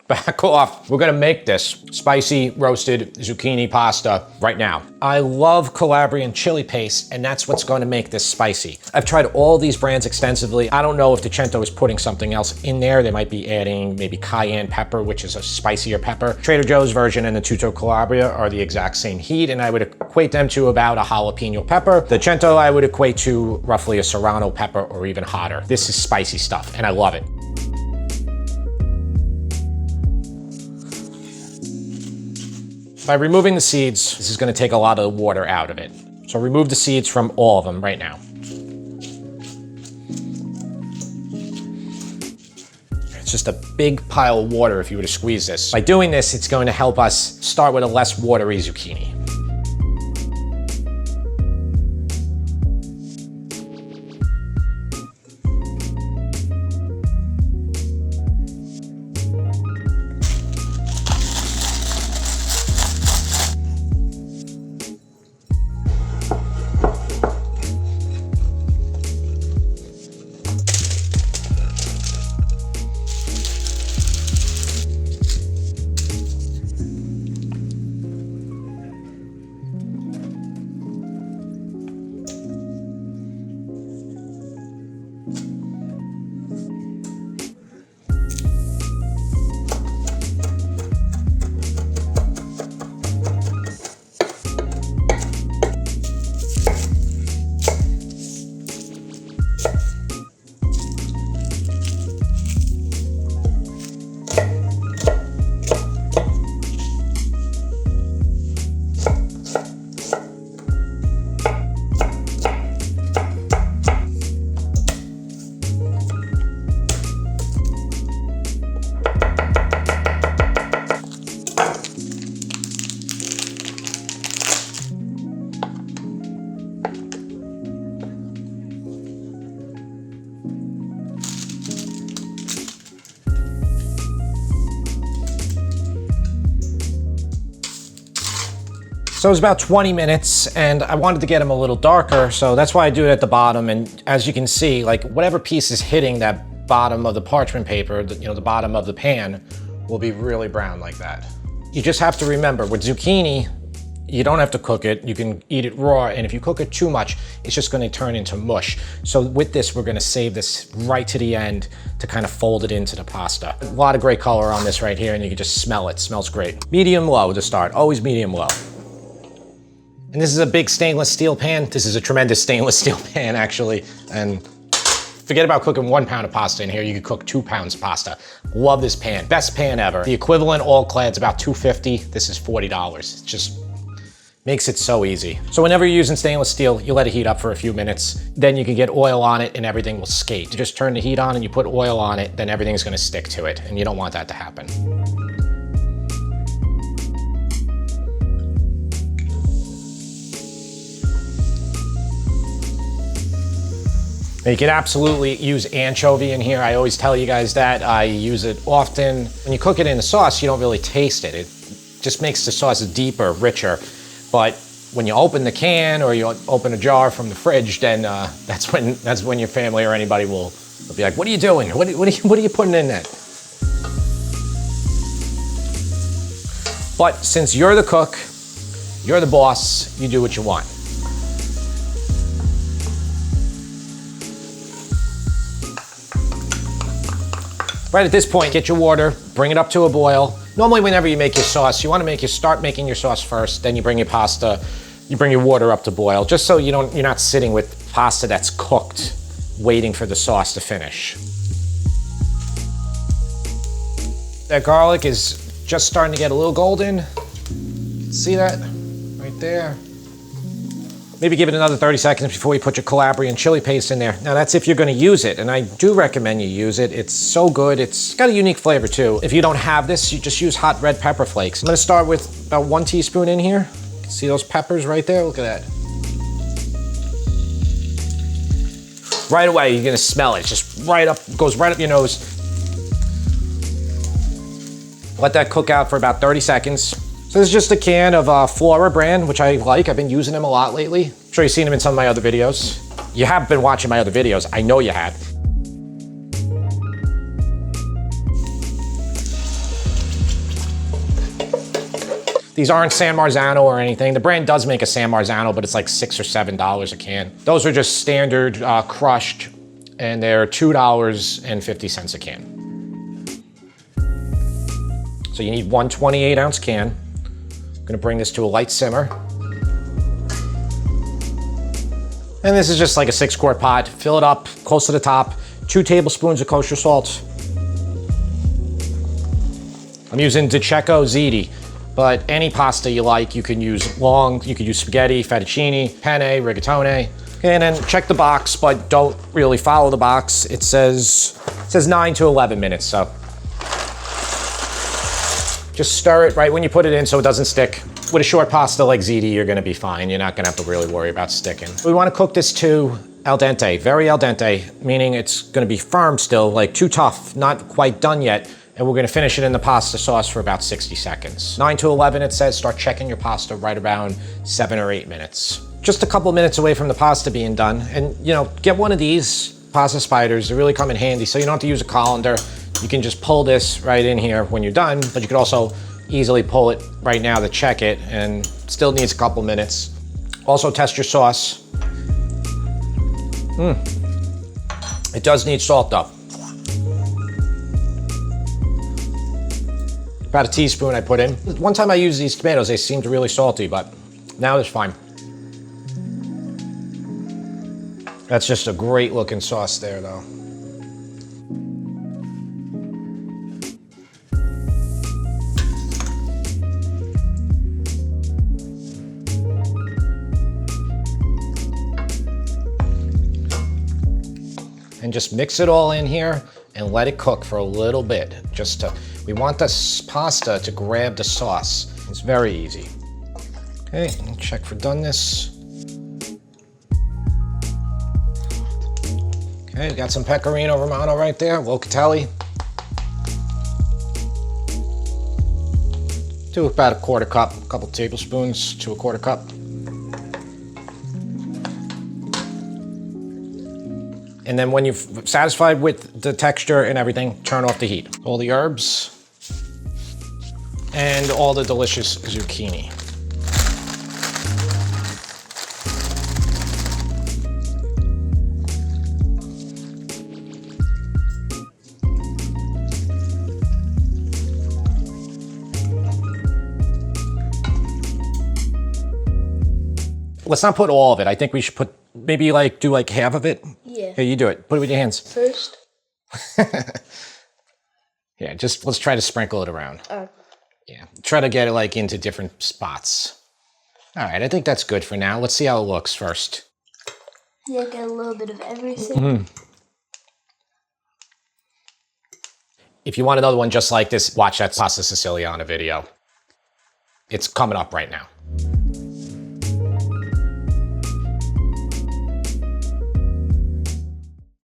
Back off. We're gonna make this spicy roasted zucchini pasta right now. I love Calabrian chili paste, and that's what's gonna make this spicy. I've tried all these brands extensively. I don't know if Decento is putting something else in there. They might be adding maybe cayenne pepper, which is a spicier pepper. Trader Joe's version and the Tutto Calabria are the exact same heat, and I would equate them to about a jalapeno pepper. The Decento I would equate to roughly a serrano pepper or even hotter. This is spicy stuff, and I love it. By removing the seeds, this is gonna take a lot of the water out of it. So remove the seeds from all of them right now. It's just a big pile of water if you were to squeeze this. By doing this, it's going to help us start with a less watery zucchini. So it was about 20 minutes, and I wanted to get them a little darker, so that's why I do it at the bottom. And as you can see, like whatever piece is hitting that bottom of the parchment paper, the bottom of the pan, will be really brown like that. You just have to remember, with zucchini, you don't have to cook it. You can eat it raw, and if you cook it too much, it's just gonna turn into mush. So with this, we're gonna save this right to the end to kind of fold it into the pasta. A lot of great color on this right here, and you can just smell it. It smells great. Medium low to start, always medium low. And this is a big stainless steel pan. This is a tremendous stainless steel pan, actually. And forget about cooking 1 pound of pasta in here. You could cook 2 pounds of pasta. Love this pan, best pan ever. The equivalent all-clad's about $2.50. This is $40. It just makes it so easy. So whenever you're using stainless steel, you let it heat up for a few minutes. Then you can get oil on it and everything will skate. You just turn the heat on and you put oil on it, then everything's gonna stick to it. And you don't want that to happen. You can absolutely use anchovy in here. I always tell you guys that. I use it often. When you cook it in the sauce, you don't really taste it. It just makes the sauce deeper, richer. But when you open the can or you open a jar from the fridge, then that's when your family or anybody will be like, what are you doing? What are you putting in that? But since you're the cook, you're the boss, you do what you want. Right at this point, get your water, bring it up to a boil. Normally, whenever you make your sauce, you want to start making your sauce first, then you bring your pasta, you bring your water up to boil, just so you're not sitting with pasta that's cooked, waiting for the sauce to finish. That garlic is just starting to get a little golden. See that? Right there. Maybe give it another 30 seconds before you put your Calabrian chili paste in there. Now that's if you're gonna use it, and I do recommend you use it. It's so good, it's got a unique flavor too. If you don't have this, you just use hot red pepper flakes. I'm gonna start with about 1 teaspoon in here. You can see those peppers right there, look at that. Right away, you're gonna smell it. It's just goes right up your nose. Let that cook out for about 30 seconds. So this is just a can of Flora brand, which I like. I've been using them a lot lately. I'm sure you've seen them in some of my other videos. You have been watching my other videos. I know you have. These aren't San Marzano or anything. The brand does make a San Marzano, but it's like $6 or $7 a can. Those are just standard crushed, and they're $2.50 a can. So you need one 28-ounce can. I'm gonna bring this to a light simmer. And this is just like a 6-quart pot. Fill it up close to the top. 2 tablespoons of kosher salt. I'm using DiCecco ziti, but any pasta you like, you can use long, you could use spaghetti, fettuccine, penne, rigatoni. And then check the box, but don't really follow the box. It says 9 to 11 minutes, so. Just stir it right when you put it in so it doesn't stick. With a short pasta like ziti, you're gonna be fine. You're not gonna have to really worry about sticking. We wanna cook this to al dente, very al dente, meaning it's gonna be firm still, like too tough, not quite done yet. And we're gonna finish it in the pasta sauce for about 60 seconds. 9 to 11, it says, start checking your pasta right around 7 or 8 minutes. Just a couple minutes away from the pasta being done. And you know, get one of these pasta spiders, they really come in handy. So you don't have to use a colander. You can just pull this right in here when you're done, but you could also easily pull it right now to check it, and still needs a couple minutes. Also test your sauce. It does need salt though. About a teaspoon I put in. One time I used these tomatoes, they seemed really salty, but now it's fine. That's just a great looking sauce there though. And just mix it all in here and let it cook for a little bit. We want this pasta to grab the sauce. It's very easy. Okay, check for doneness. Okay, we got some Pecorino Romano right there, Locatelli. Do about a quarter cup, a couple tablespoons to a quarter cup. And then when you're satisfied with the texture and everything, turn off the heat. All the herbs and all the delicious zucchini. Let's not put all of it. I think we should put, maybe do half of it. Yeah. Here, you do it. Put it with your hands. First. Yeah, let's try to sprinkle it around. Okay. Yeah, try to get it into different spots. All right, I think that's good for now. Let's see how it looks first. Yeah, get a little bit of everything. If you want another one just like this, watch that Pasta Siciliana video. It's coming up right now.